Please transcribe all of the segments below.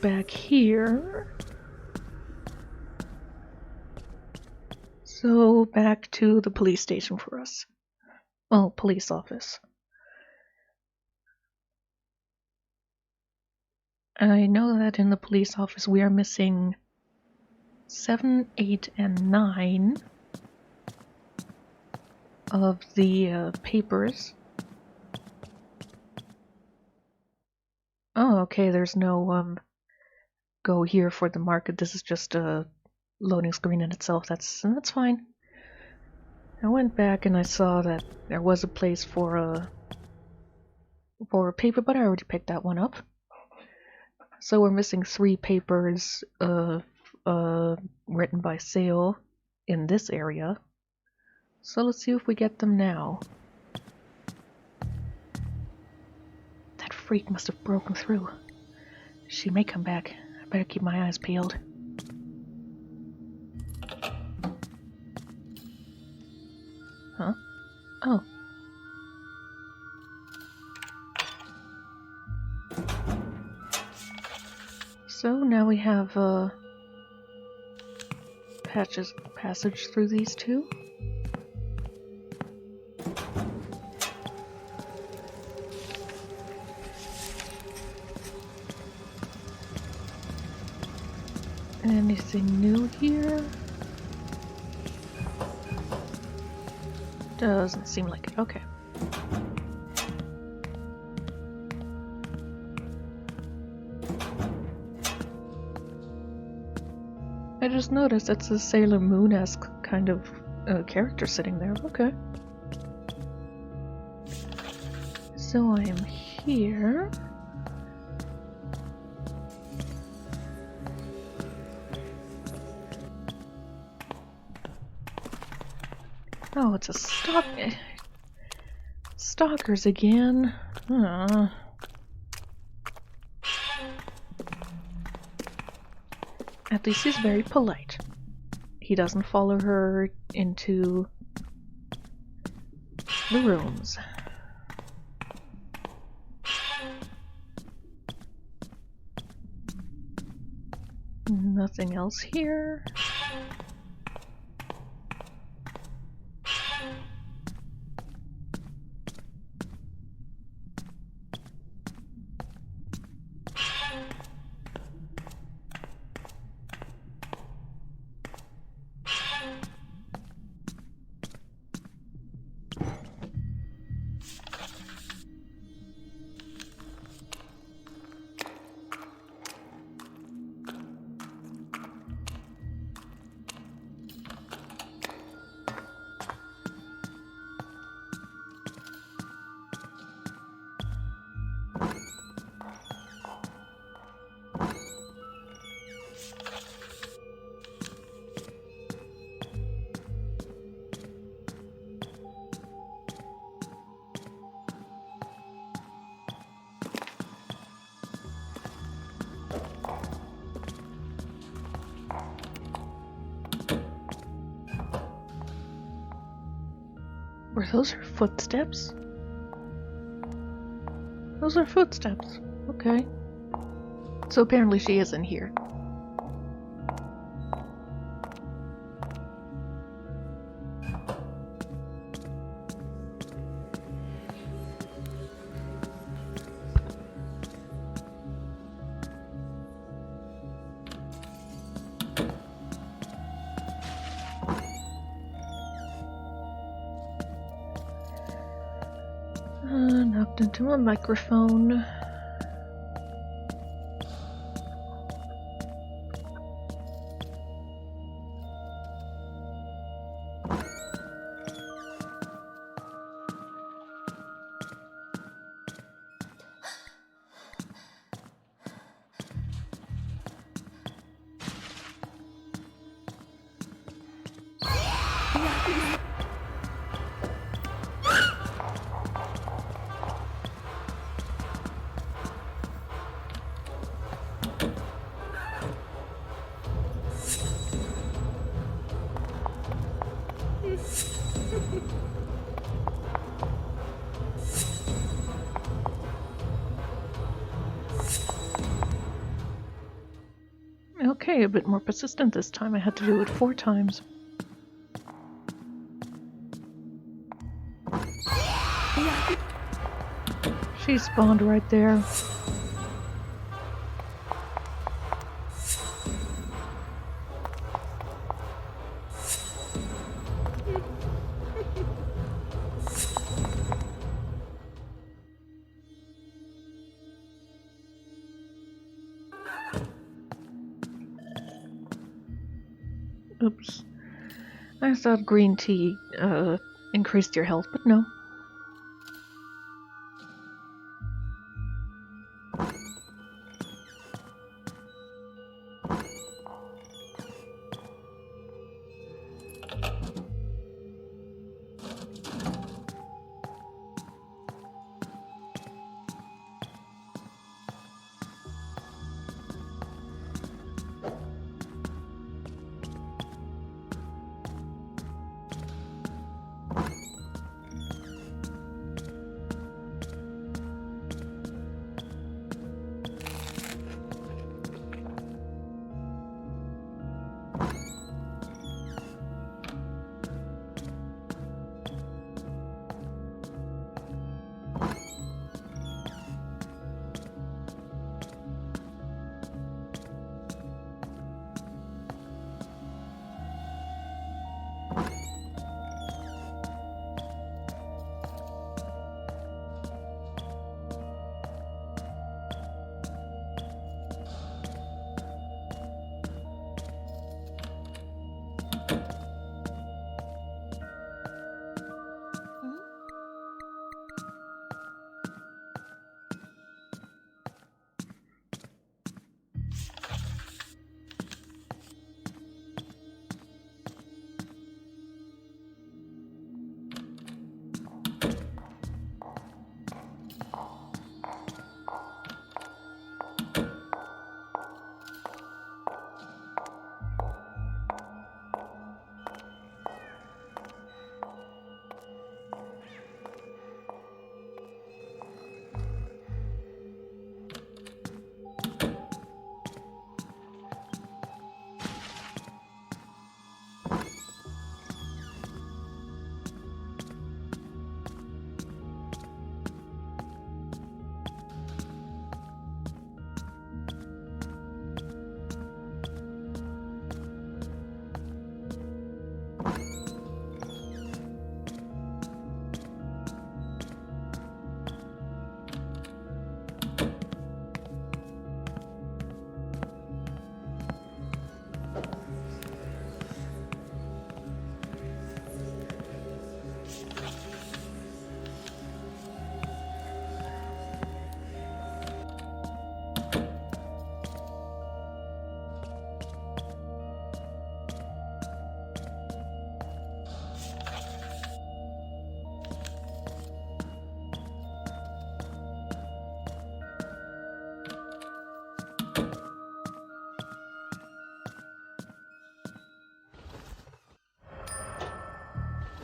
back here. So back to the police station for us. Well, police office. I know that in the police office we are missing 7, 8, and 9 of the papers. Oh, okay, there's no go here for the market. This is just a loading screen in itself. That's fine. I went back and I saw that there was a place for a paper, but I already picked that one up. So we're missing 3 papers written by Sale in this area. So let's see if we get them now. That freak must have broken through. She may come back. I better keep my eyes peeled. Huh? Oh. So now we have a passage through these 2. Anything new here? Doesn't seem like it. Okay. I just noticed it's a Sailor Moon-esque kind of character sitting there. Okay. So I am here. Oh, it's a stalkers again. At least he's very polite. He doesn't follow her into the rooms. Nothing else here. Were those her footsteps? Those are footsteps. Okay. So apparently she is in here. Knocked into a microphone. Okay, a bit more persistent this time. I had to do it 4 times. She spawned right there. Oops. I thought green tea increased your health, but no.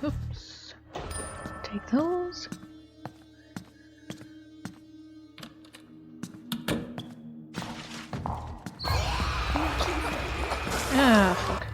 Oops. Take those. Ah, fuck.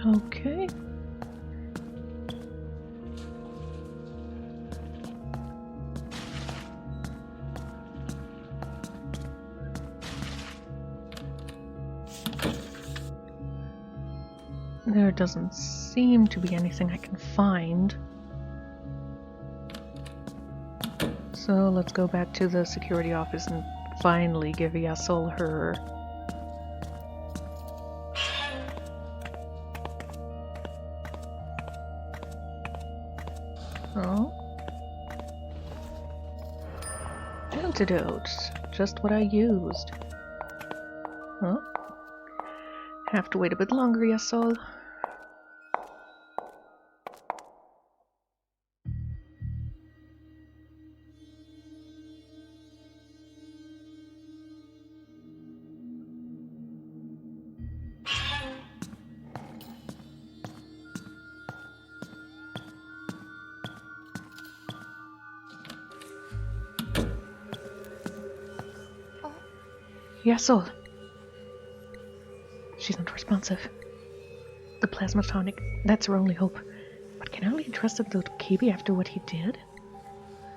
Okay. There doesn't seem to be anything I can find. So let's go back to the security office and finally give Yasol her... Oh? Antidote. Just what I used. Huh? Have to wait a bit longer, Yasol. Yasol. She's not responsive. The plasma tonic, that's her only hope. But can I really trust the Kibi after what he did?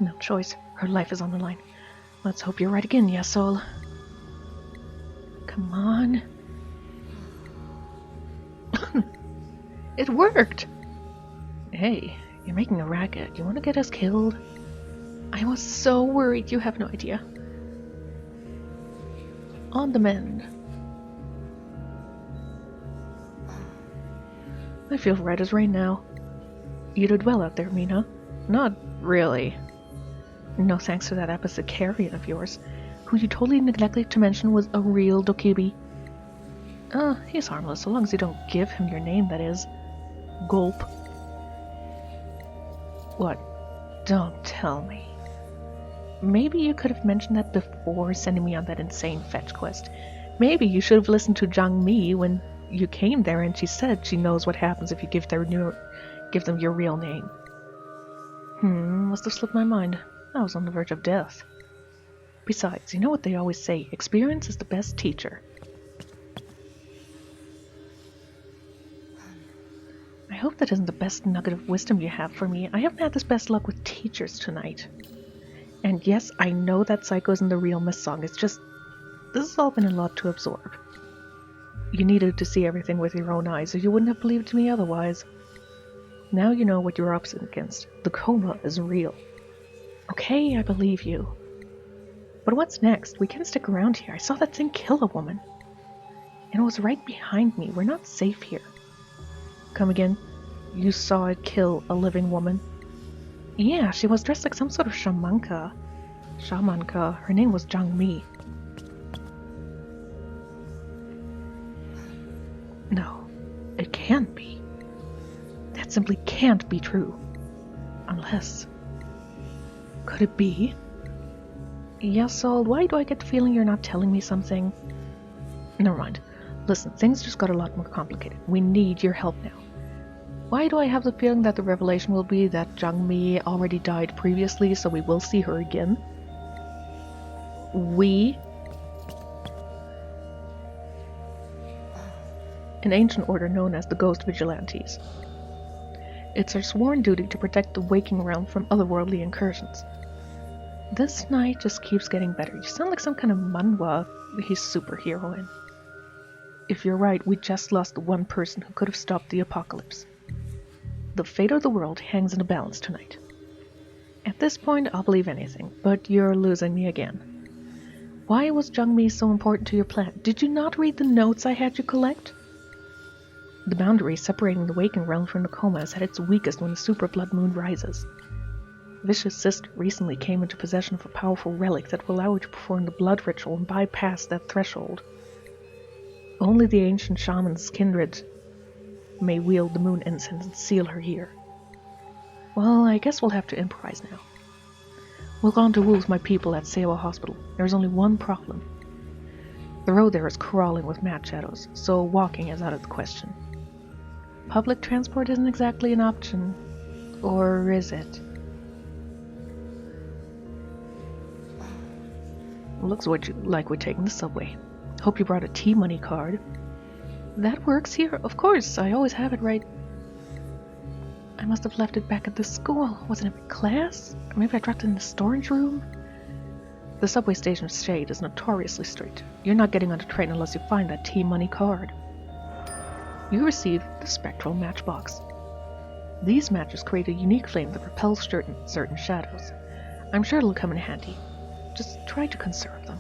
No choice. Her life is on the line. Let's hope you're right again, Yasol. Come on. It worked! Hey, you're making a racket. You want to get us killed? I was so worried, you have no idea. On the mend. I feel right as rain now. You did well out there, Mina. Not really. No thanks to that apothecarian of yours, who you totally neglected to mention was a real Dokibi. He's harmless, so long as you don't give him your name, that is. Gulp. What? Don't tell me. Maybe you could have mentioned that before sending me on that insane fetch quest. Maybe you should have listened to Zhang Mi when you came there and she said she knows what happens if you give them your real name. Must have slipped my mind. I was on the verge of death. Besides, you know what they always say, experience is the best teacher. I hope that isn't the best nugget of wisdom you have for me. I haven't had this best luck with teachers tonight. And yes, I know that Psycho isn't the real Miss Song, it's just... this has all been a lot to absorb. You needed to see everything with your own eyes, or you wouldn't have believed me otherwise. Now you know what you're up against. The coma is real. Okay, I believe you. But what's next? We can't stick around here. I saw that thing kill a woman. And it was right behind me. We're not safe here. Come again? You saw it kill a living woman? Yeah, she was dressed like some sort of shamanka. Her name was Zhang Mi. No, it can't be. That simply can't be true. Unless... could it be? Yasol, why do I get the feeling you're not telling me something? Never mind. Listen, things just got a lot more complicated. We need your help now. Why do I have the feeling that the revelation will be that Zhang Mi already died previously, so we will see her again? We? An ancient order known as the Ghost Vigilantes. It's our sworn duty to protect the waking realm from otherworldly incursions. This night just keeps getting better. You sound like some kind of manhwa superheroine. If you're right, we just lost the one person who could have stopped the apocalypse. The fate of the world hangs in a balance tonight. At this point, I'll believe anything, but you're losing me again. Why was Zhang Mi so important to your plan? Did you not read the notes I had you collect? The boundary separating the waking realm from the coma is at its weakest when the super blood moon rises. Vish's sister recently came into possession of a powerful relic that will allow her to perform the blood ritual and bypass that threshold. Only the ancient shaman's kindred may wield the moon incense and seal her here. Well, I guess we'll have to improvise now. We'll go on to Wu with my people at Sewa Hospital. There's only one problem. The road there is crawling with mad shadows, so walking is out of the question. Public transport isn't exactly an option. Or is it? Looks like we're taking the subway. Hope you brought a T-money card. That works here? Of course, I always have it right. I must have left it back at the school. Wasn't it in class? Or maybe I dropped it in the storage room? The subway station's shade is notoriously strict. You're not getting on a train unless you find that T-money card. You receive the spectral matchbox. These matches create a unique flame that repels certain shadows. I'm sure it'll come in handy. Just try to conserve them.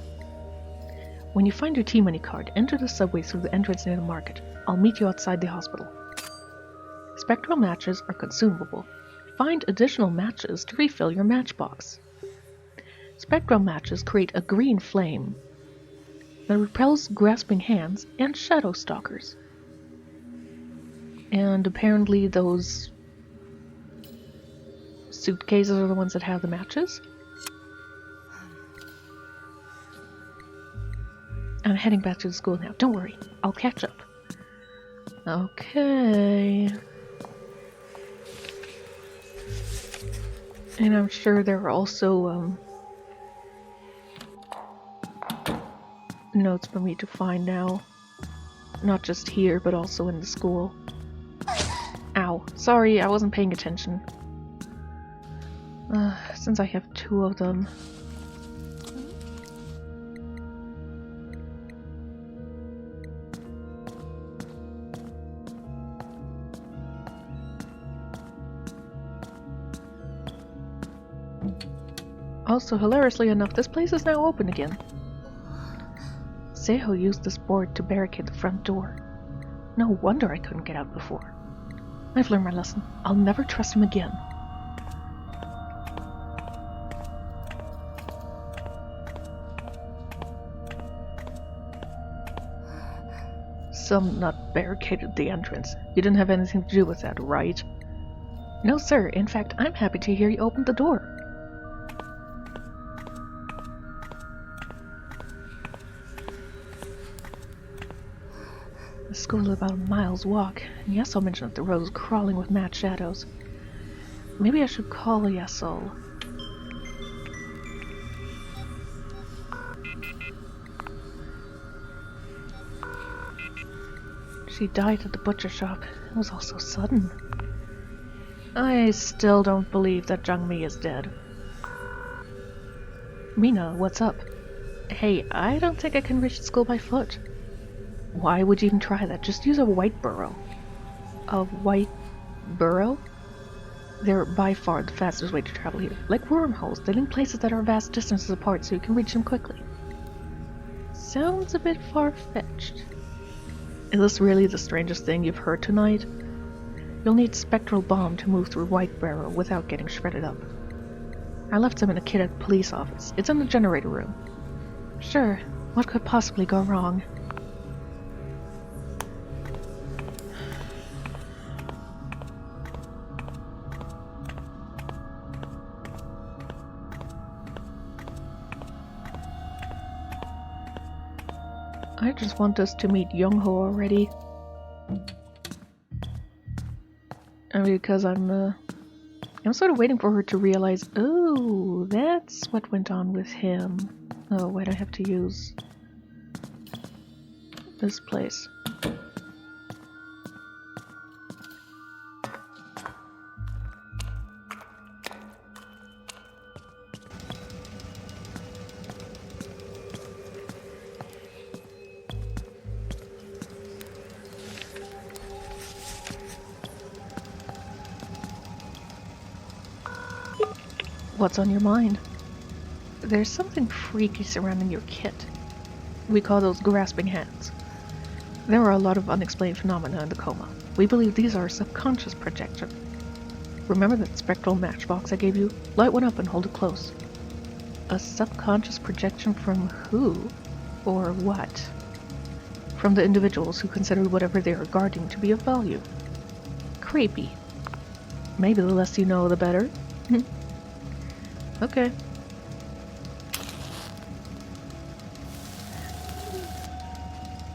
When you find your T-Money card, enter the subway through the entrance near the market. I'll meet you outside the hospital. Spectral matches are consumable. Find additional matches to refill your matchbox. Spectral matches create a green flame that repels grasping hands and shadow stalkers. And apparently those suitcases are the ones that have the matches. I'm heading back to the school now. Don't worry, I'll catch up. Okay. And I'm sure there are also notes for me to find now. Not just here, but also in the school. Ow. Sorry, I wasn't paying attention. Since I have 2 of them. Also, hilariously enough, this place is now open again. Seho used this board to barricade the front door. No wonder I couldn't get out before. I've learned my lesson. I'll never trust him again. Some nut barricaded the entrance. You didn't have anything to do with that, right? No, sir. In fact, I'm happy to hear you opened the door. The school is about a mile's walk, and Yesel mentioned that the road was crawling with mad shadows. Maybe I should call Yesel. She died at the butcher shop. It was all so sudden. I still don't believe that Jungmi is dead. Mina, what's up? Hey, I don't think I can reach the school by foot. Why would you even try that? Just use a white burrow. A white burrow? They're by far the fastest way to travel here. Like wormholes, they link places that are vast distances apart so you can reach them quickly. Sounds a bit far-fetched. Is this really the strangest thing you've heard tonight? You'll need spectral bomb to move through white burrow without getting shredded up. I left some in a kit at the police office. It's in the generator room. Sure, what could possibly go wrong? I just want us to meet Young-ho already. And because I'm sort of waiting for her to realize, oh, that's what went on with him. Oh, wait, I have to use this place. What's on your mind? There's something freaky surrounding your kit. We call those grasping hands. There are a lot of unexplained phenomena in the coma. We believe these are subconscious projection. Remember that spectral matchbox I gave you? Light one up and hold it close. A subconscious projection from who? Or what? From the individuals who consider whatever they are guarding to be of value. Creepy. Maybe the less you know, the better. Okay.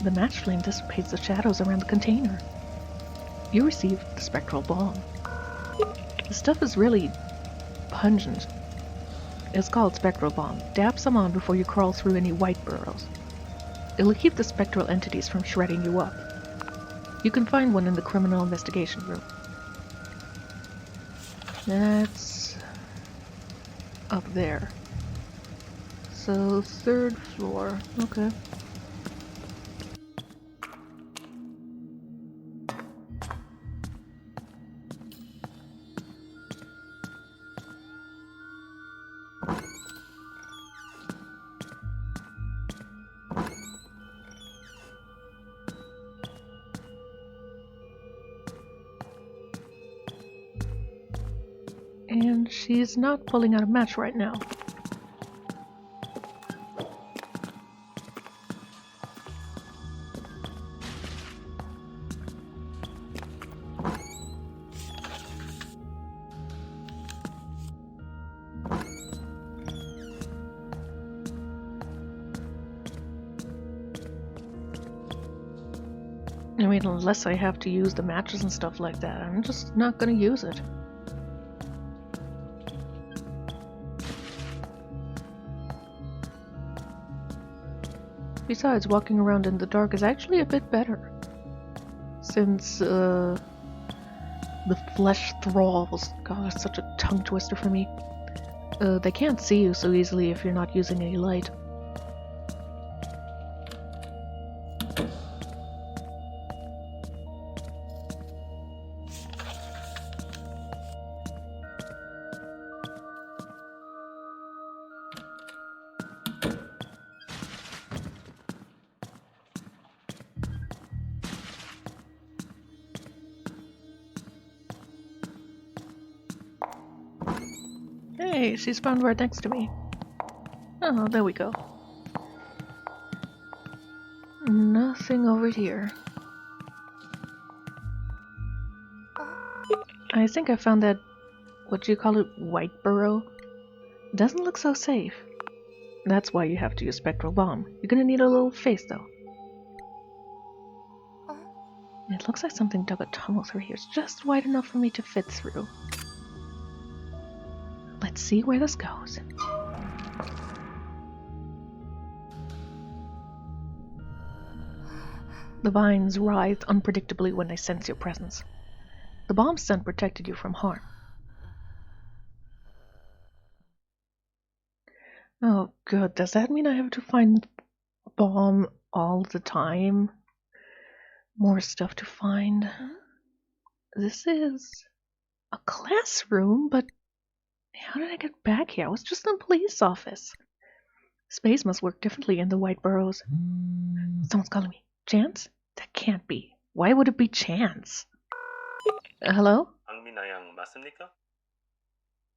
The match flame dissipates the shadows around the container. You receive the spectral bomb. The stuff is really pungent. It's called spectral bomb. Dab some on before you crawl through any white burrows. It'll keep the spectral entities from shredding you up. You can find one in the criminal investigation room. That's up there. So, 3rd floor. Okay. And she's not pulling out a match right now. I mean, unless I have to use the matches and stuff like that, I'm just not gonna use it. Besides, walking around in the dark is actually a bit better. Since, the flesh thralls, god, that's such a tongue twister for me. They can't see you so easily if you're not using any light. Hey, she spawned right next to me. Oh, there we go. Nothing over here. I think I found that, what do you call it, white burrow? Doesn't look so safe. That's why you have to use spectral bomb. You're gonna need a little face though. It looks like something dug a tunnel through here. It's just wide enough for me to fit through. Let's see where this goes. The vines writhe unpredictably when they sense your presence. The bomb scent protected you from harm. Oh, good. Does that mean I have to find bomb all the time? More stuff to find. This is a classroom, but how did I get back here? I was just in a police office. Space must work differently in the white burrows. Someone's calling me. Chance? That can't be. Why would it be Chance? Hello?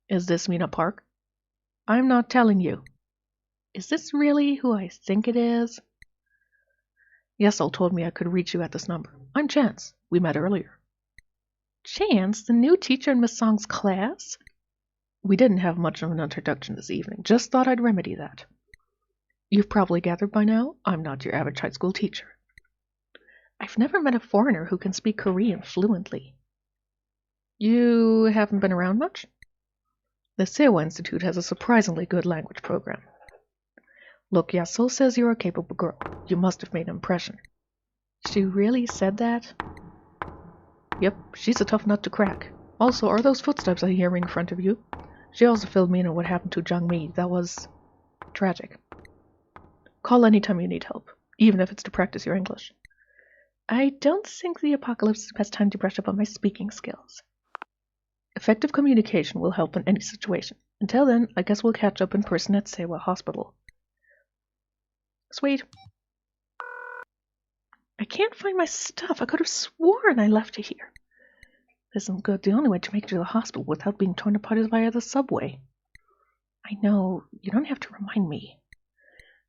Is this Mina Park? I'm not telling you. Is this really who I think it is? Yesel told me I could reach you at this number. I'm Chance. We met earlier. Chance? The new teacher in Miss Song's class? We didn't have much of an introduction this evening. Just thought I'd remedy that. You've probably gathered by now, I'm not your average high school teacher. I've never met a foreigner who can speak Korean fluently. You haven't been around much? The Sewa Institute has a surprisingly good language program. Look, Yasol says you're a capable girl. You must have made an impression. She really said that? Yep, she's a tough nut to crack. Also, are those footsteps I hear in front of you? She also filled me in on what happened to Jung Mi. That was tragic. Call anytime you need help, even if it's to practice your English. I don't think the apocalypse is the best time to brush up on my speaking skills. Effective communication will help in any situation. Until then, I guess we'll catch up in person at Sewa Hospital. Sweet. I can't find my stuff. I could have sworn I left it here. This isn't good. The only way to make it to the hospital without being torn apart is via the subway. I know. You don't have to remind me.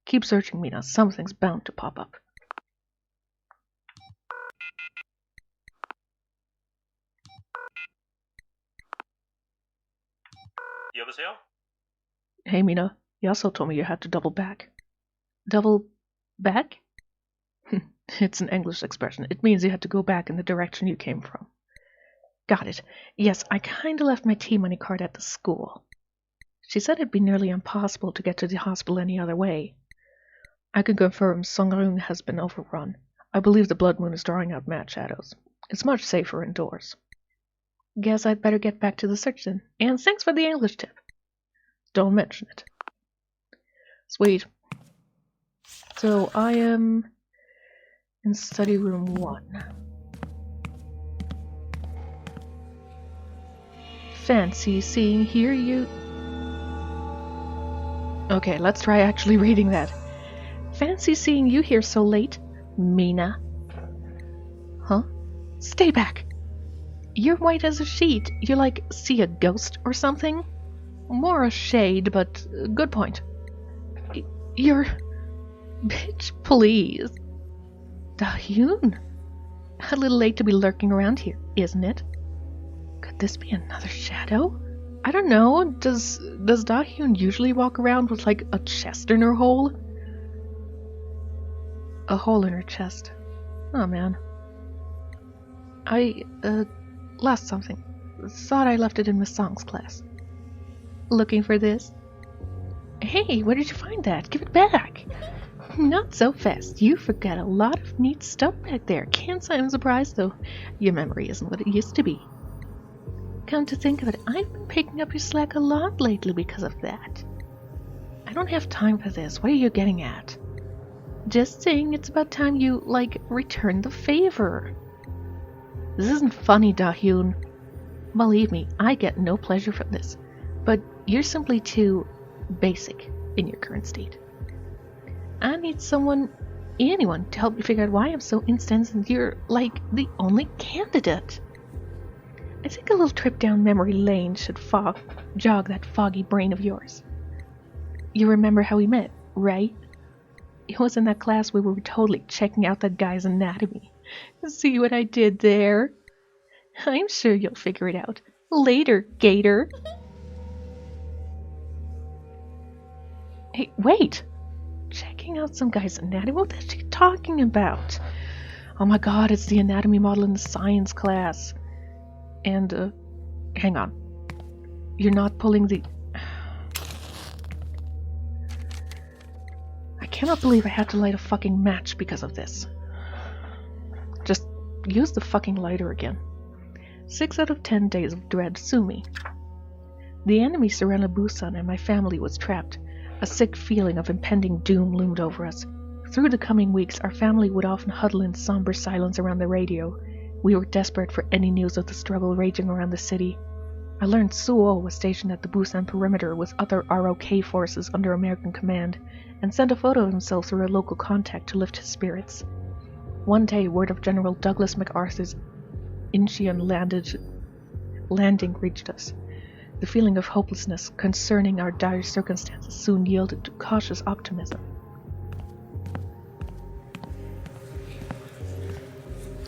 Keep searching, Mina. Something's bound to pop up. 여보세요? Hey, Mina. Yasso told me you had to double back. Double back? It's an English expression. It means you had to go back in the direction you came from. Got it. Yes, I kinda left my T-money card at the school. She said it'd be nearly impossible to get to the hospital any other way. I can confirm Songrung has been overrun. I believe the blood moon is drawing out mad shadows. It's much safer indoors. Guess I'd better get back to the search then. And thanks for the English tip. Don't mention it. Sweet. So I am in study room 1. Fancy seeing hear you. Okay, let's try actually reading that. Fancy seeing you here so late, Mina. Huh? Stay back. You're white as a sheet. You like see a ghost or something? More a shade, but good point. You're... Bitch, please. Da-Hyun. A little late to be lurking around here, isn't it? Could this be another shadow? I don't know. Does Da-Hyun usually walk around with like a chest in her hole? A hole in her chest. Oh man. I lost something. Thought I left it in Miss Song's class. Looking for this? Hey, where did you find that? Give it back! Not so fast. You forgot a lot of neat stuff back there. Can't say I'm surprised, though. Your memory isn't what it used to be. Come to think of it, I've been picking up your slack a lot lately because of that. I don't have time for this. What are you getting at? Just saying it's about time you, return the favor. This isn't funny, Da-Hyun. Believe me, I get no pleasure from this. But you're simply too basic in your current state. I need anyone, to help me figure out why I'm so incensed and you're, the only candidate. I think a little trip down memory lane should jog that foggy brain of yours. You remember how we met, right? It was in that class where we were totally checking out that guy's anatomy. See what I did there? I'm sure you'll figure it out. Later, Gator. Hey, wait! Checking out some guy's anatomy? What is she talking about? Oh my god, it's the anatomy model in the science class. And, hang on. You're not pulling the... I cannot believe I had to light a fucking match because of this. Just use the fucking lighter again. 6 out of 10 days of dread, sue me. The enemy surrounded Busan and my family was trapped. A sick feeling of impending doom loomed over us. Through the coming weeks, our family would often huddle in somber silence around the radio. We were desperate for any news of the struggle raging around the city. I learned Suo was stationed at the Busan perimeter with other ROK forces under American command, and sent a photo of himself through a local contact to lift his spirits. One day, word of General Douglas MacArthur's Incheon landing reached us. The feeling of hopelessness concerning our dire circumstances soon yielded to cautious optimism.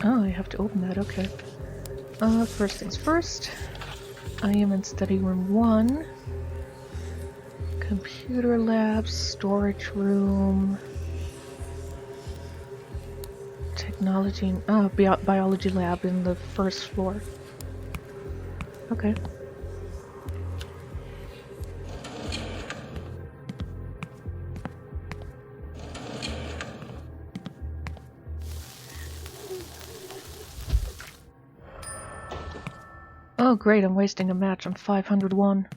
Oh, I have to open that, okay. First things first. I am in study room 1. Computer lab, storage room. Technology, biology lab in the first floor. Okay. Oh great, I'm wasting a match on 501.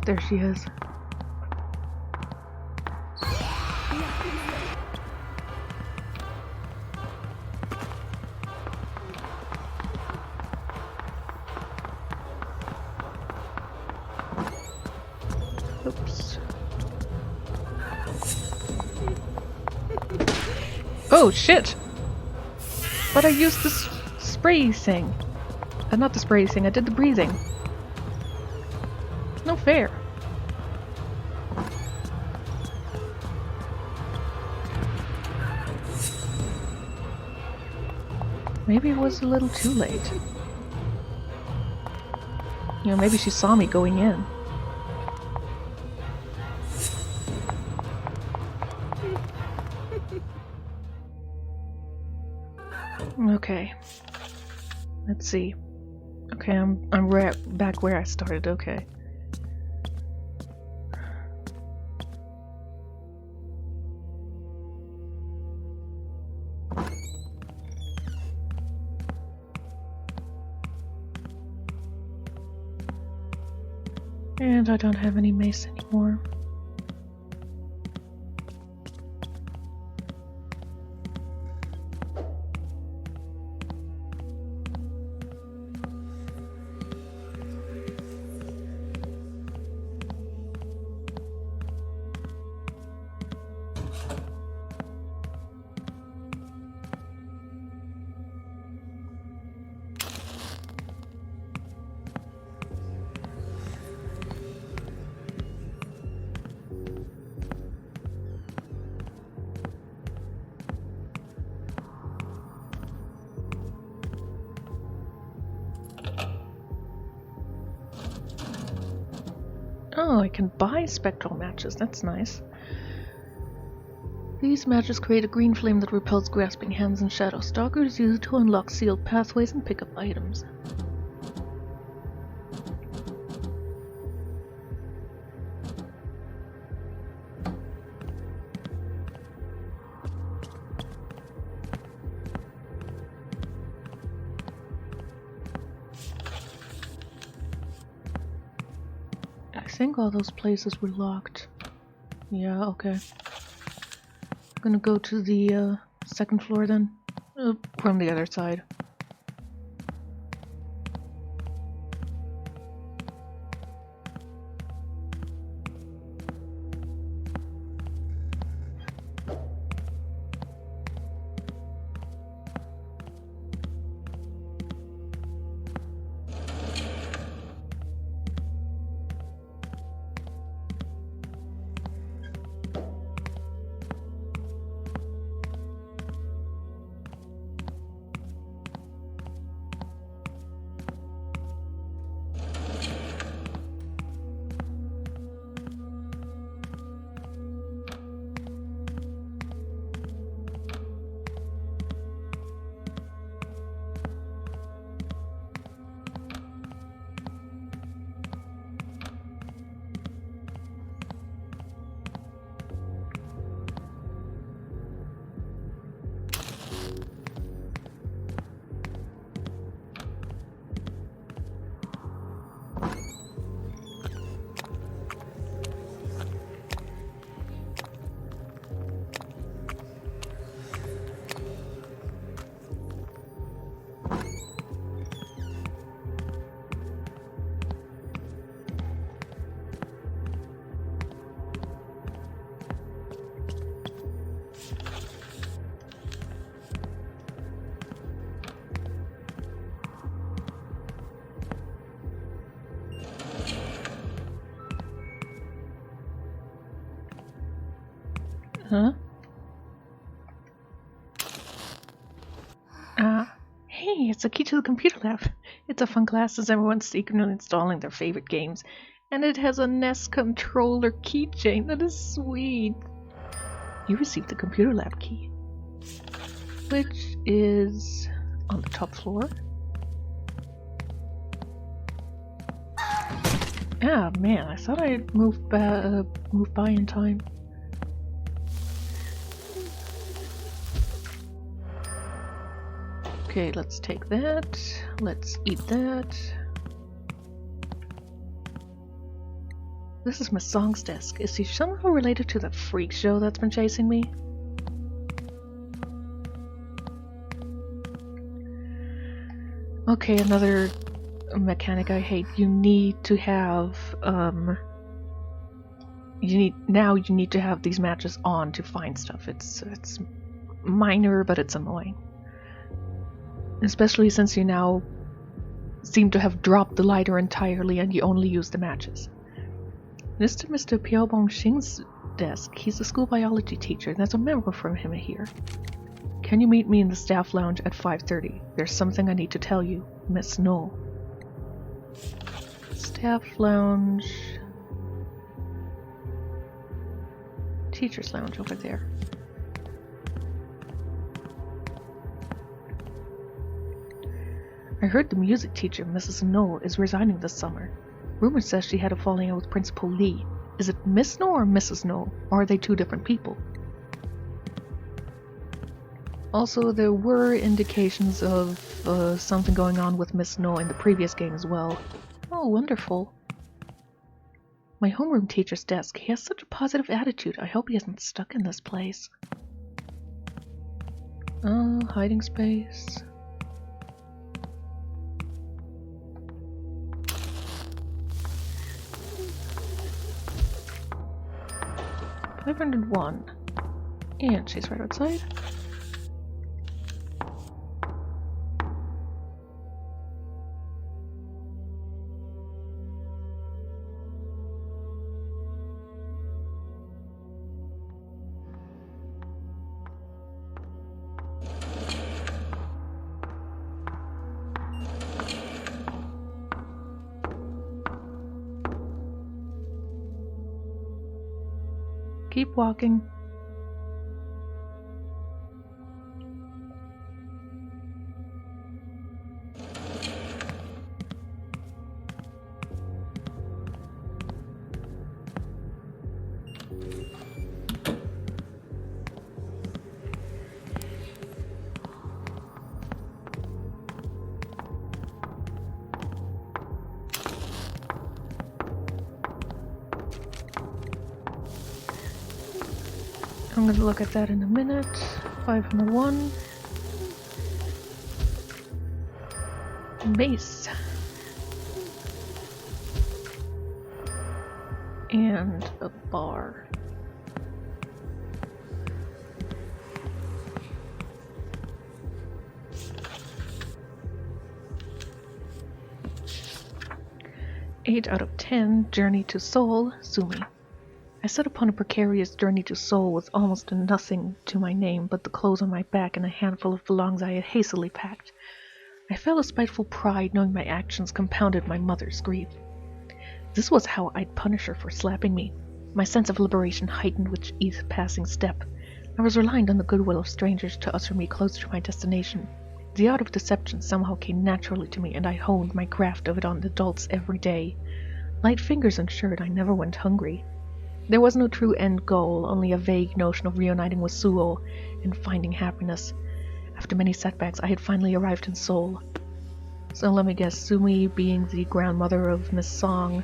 There she is. Oops. Oh shit! But I used the spray thing. Not the spray thing, I did the breathing. No fair. Maybe it was a little too late. You know, maybe she saw me going in. Okay. Let's see. Okay, I'm back where I started, okay. And I don't have any mace anymore. Oh, I can buy spectral matches. That's nice. These matches create a green flame that repels grasping hands and shadow stalkers. Use it to unlock sealed pathways and pick up items. I think all those places were locked. Yeah, okay. I'm gonna go to the second floor then. From the other side. Huh? Hey, it's a key to the computer lab. It's a fun class as everyone's secretly installing their favorite games. And it has a NES controller keychain. That is sweet. You received the computer lab key, which is on the top floor. Ah, man, I thought I moved by in time. Okay, let's take that. Let's eat that. This is Miss Song's desk. Is she somehow related to the freak show that's been chasing me? Okay, another mechanic I hate. You need to have, you need to have these matches on to find stuff. It's minor, but it's annoying. Especially since you now seem to have dropped the lighter entirely and you only use the matches. This is Mr. Piaobong Xing's desk. He's a school biology teacher. There's a memo from him here. Can you meet me in the staff lounge at 5:30? There's something I need to tell you, Miss Knoll. Staff lounge... Teacher's lounge over there. I heard the music teacher, Mrs. Knoll, is resigning this summer. Rumor says she had a falling out with Principal Lee. Is it Miss Knoll or Mrs. Knoll, or are they two different people? Also, there were indications of something going on with Miss Knoll in the previous game as well. Oh, wonderful. My homeroom teacher's desk. He has such a positive attitude. I hope he isn't stuck in this place. Oh, hiding space. $501. And she's right outside. keep walking. I'm gonna look at that in a minute. 501. Mace. And a bar. Eight out of 10. Journey to Seoul, Sumi. I set upon a precarious journey to Seoul with almost nothing to my name but the clothes on my back and a handful of belongings I had hastily packed. I felt a spiteful pride knowing my actions compounded my mother's grief. This was how I'd punish her for slapping me. My sense of liberation heightened with each passing step. I was relying on the goodwill of strangers to usher me close to my destination. The art of deception somehow came naturally to me, and I honed my craft of it on adults every day. Light fingers ensured I never went hungry. There was no true end goal, only a vague notion of reuniting with Suo and finding happiness. After many setbacks, I had finally arrived in Seoul. So let me guess, Sumi being the grandmother of Miss Song,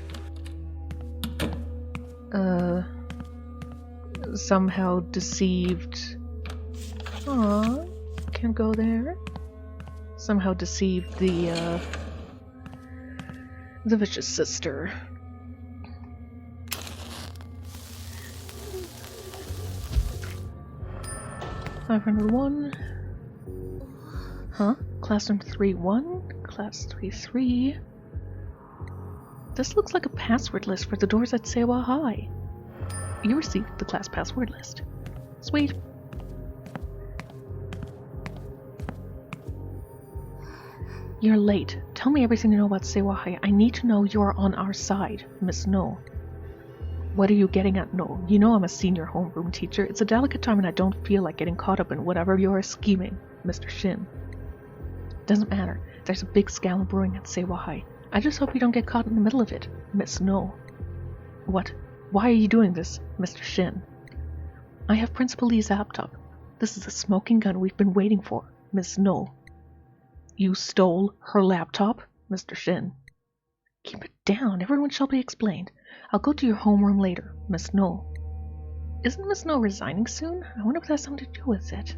somehow deceived... Aww, can't go there. Somehow deceived the vicious sister. $501. Huh? Classroom 3-1? Class 3-3? This looks like a password list for the doors at Seiwa High. You received the class password list. Sweet. You're late. Tell me everything you know about Seiwa High. I need to know you're on our side, Miss No. What are you getting at, No? You know I'm a senior homeroom teacher. It's a delicate time and I don't feel like getting caught up in whatever you're scheming, Mr. Shin. Doesn't matter. There's a big scandal brewing at Seiwa High. I just hope you don't get caught in the middle of it, Miss No. What? Why are you doing this, Mr. Shin? I have Principal Lee's laptop. This is the smoking gun we've been waiting for, Miss No. You stole her laptop, Mr. Shin. Keep it down. Everyone shall be explained. I'll go to your homeroom later, Miss No. Isn't Miss No resigning soon? I wonder if that has something to do with it.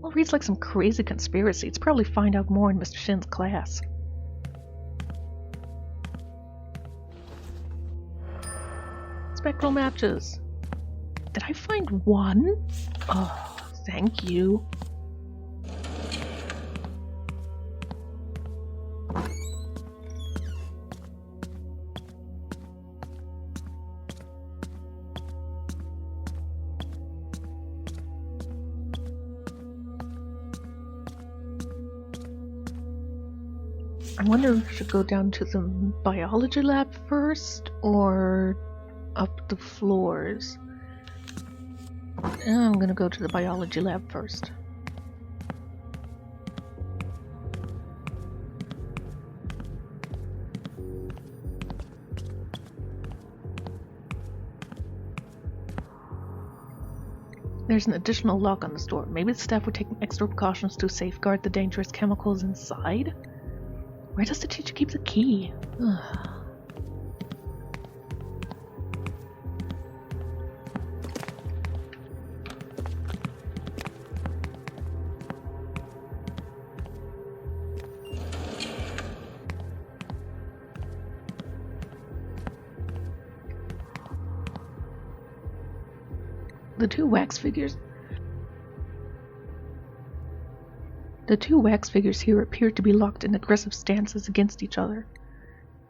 Well, it reads like some crazy conspiracy. It's probably find out more in Mr. Shin's class. Spectral matches. Did I find one? Oh, thank you. I wonder if I should go down to the biology lab first, or up the floors. I'm gonna go to the biology lab first. There's an additional lock on the door. Maybe the staff were taking extra precautions to safeguard the dangerous chemicals inside? Where does the teacher keep the key? The two wax figures here appear to be locked in aggressive stances against each other.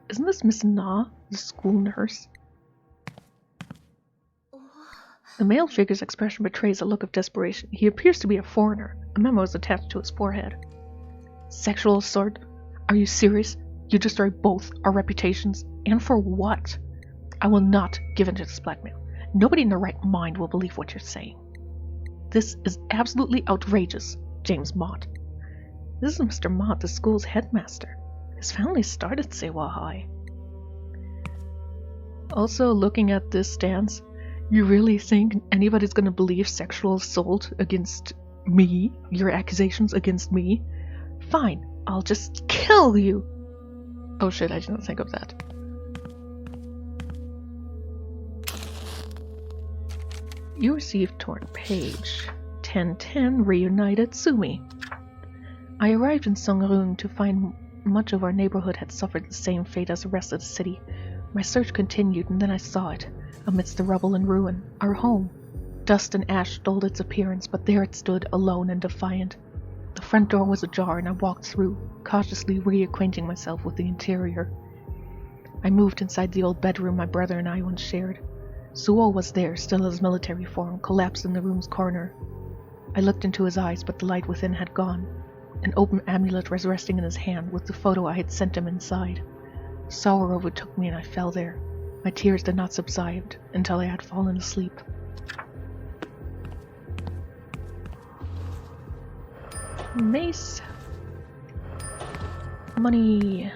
Isn't this Miss Na, the school nurse? The male figure's expression betrays a look of desperation. He appears to be a foreigner. A memo is attached to his forehead. Sexual assault? Are you serious? You destroy both our reputations? And for what? I will not give in to this blackmail. Nobody in their right mind will believe what you're saying. This is absolutely outrageous, James Mott. This is Mr. Mott, the school's headmaster. His family started Sewa High. Also, looking at this stance, you really think anybody's gonna believe sexual assault against me? Your accusations against me? Fine, I'll just kill you! Oh shit, I didn't think of that. You received torn page. 1010 reunited Sumi. I arrived in Songrung to find much of our neighborhood had suffered the same fate as the rest of the city. My search continued, and then I saw it, amidst the rubble and ruin, our home. Dust and ash dulled its appearance, but there it stood, alone and defiant. The front door was ajar, and I walked through, cautiously reacquainting myself with the interior. I moved inside the old bedroom my brother and I once shared. Suo was there, still in his military form, collapsed in the room's corner. I looked into his eyes, but the light within had gone. An open amulet was resting in his hand, with the photo I had sent him inside. Sorrow overtook me and I fell there. My tears did not subside until I had fallen asleep. Mace. Money.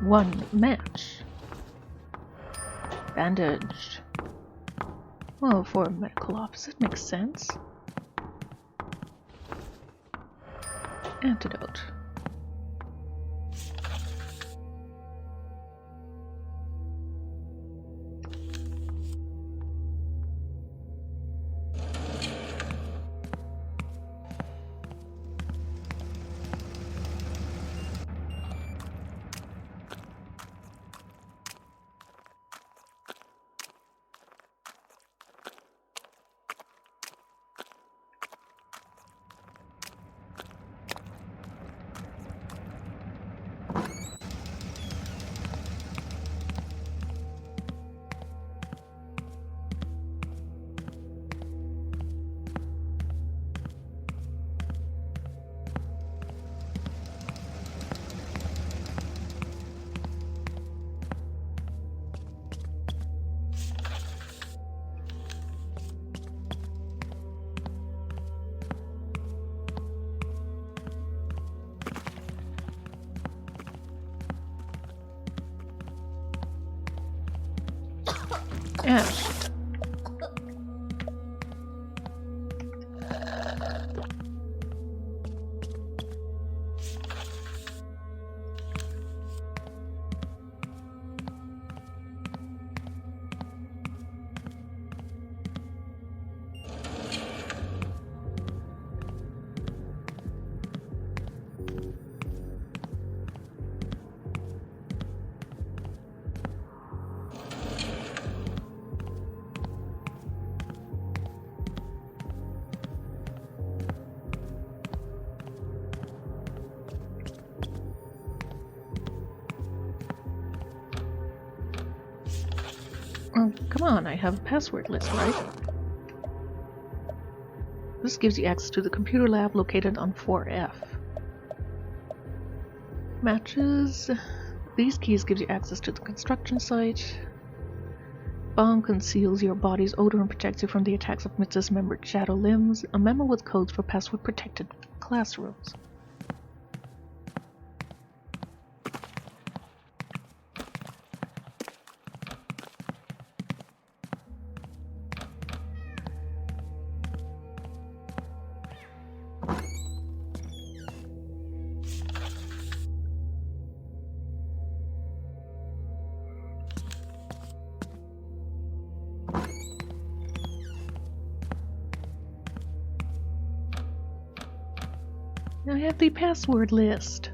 1 match. Bandage. Well, for a medical office, it makes sense. Antidote. Ash. Oh, come on, I have a password list, right? This gives you access to the computer lab located on 4F. Matches. These keys give you access to the construction site. Bomb conceals your body's odor and protects you from the attacks of dismembered shadow limbs. A memo with codes for password-protected classrooms. I have the password list.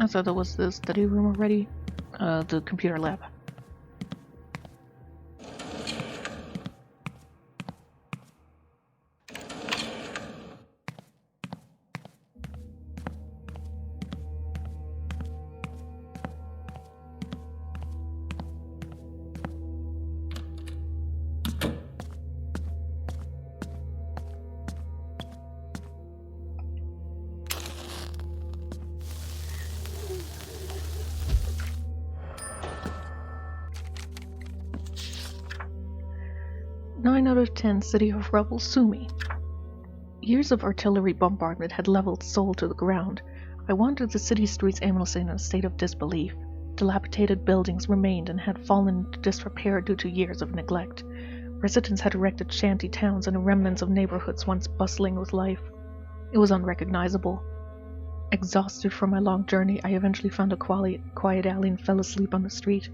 I thought that was the study room already. The computer lab. Nine out of 10 City of Rebels sue me. Years of artillery bombardment had leveled Seoul to the ground. I wandered the city streets aimlessly in a state of disbelief. Dilapidated buildings remained and had fallen into disrepair due to years of neglect. Residents had erected shanty towns and remnants of neighborhoods once bustling with life. It was unrecognizable. Exhausted from my long journey, I eventually found a quiet alley and fell asleep on the street.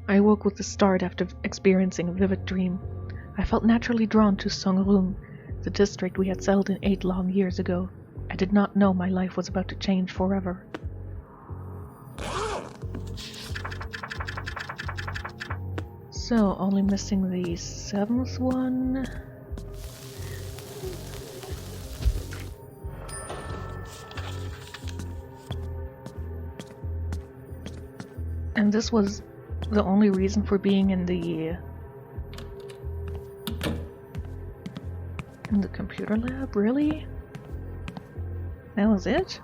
I awoke with a start after experiencing a vivid dream. I felt naturally drawn to Songrung, the district we had settled in 8 long years ago. I did not know my life was about to change forever. So, only missing the 7th one. And this was the only reason for being in the computer lab? Really? That was it?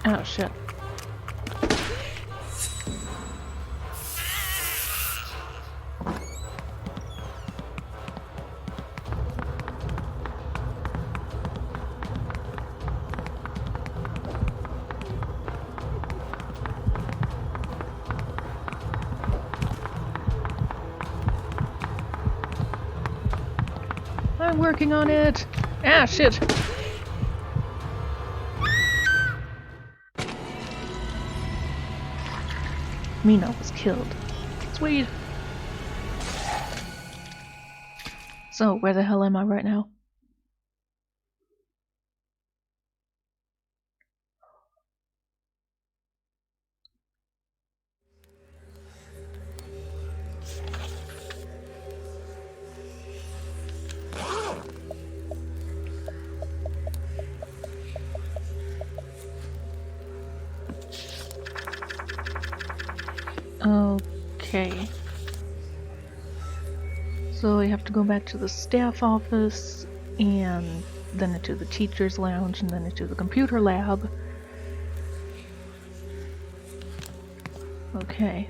Oh shit. I'm working on it! Ah, shit! Mina was killed. Sweet! So, where the hell am I right now? Okay. So I have to go back to the staff office, and then into the teacher's lounge, and then into the computer lab. Okay.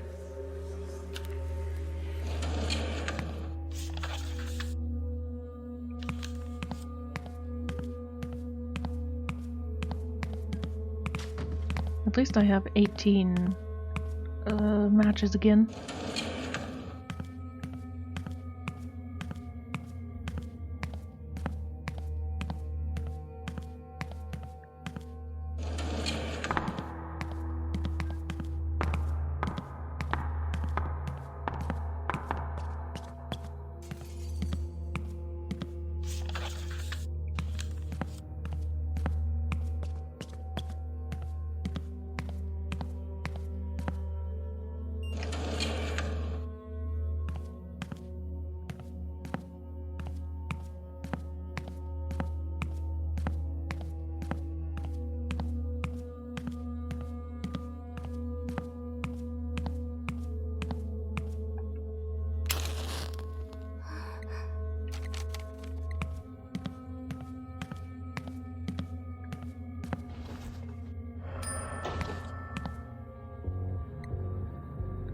At least I have 18 matches again.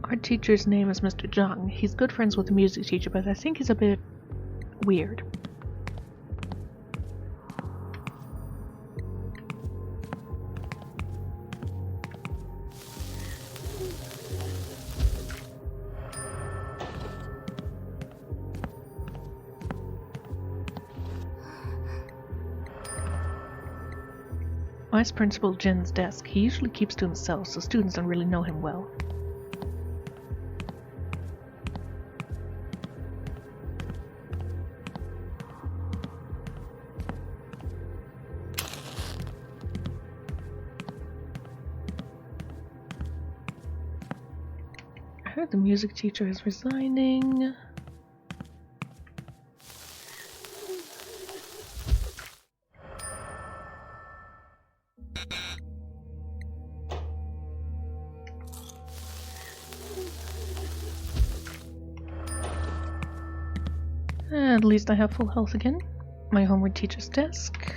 Our teacher's name is Mr. Jung. He's good friends with the music teacher, but I think he's a bit weird. Vice Principal Jin's desk. He usually keeps to himself, so students don't really know him well. I heard the music teacher is resigning. At least I have full health again. My homework teacher's desk.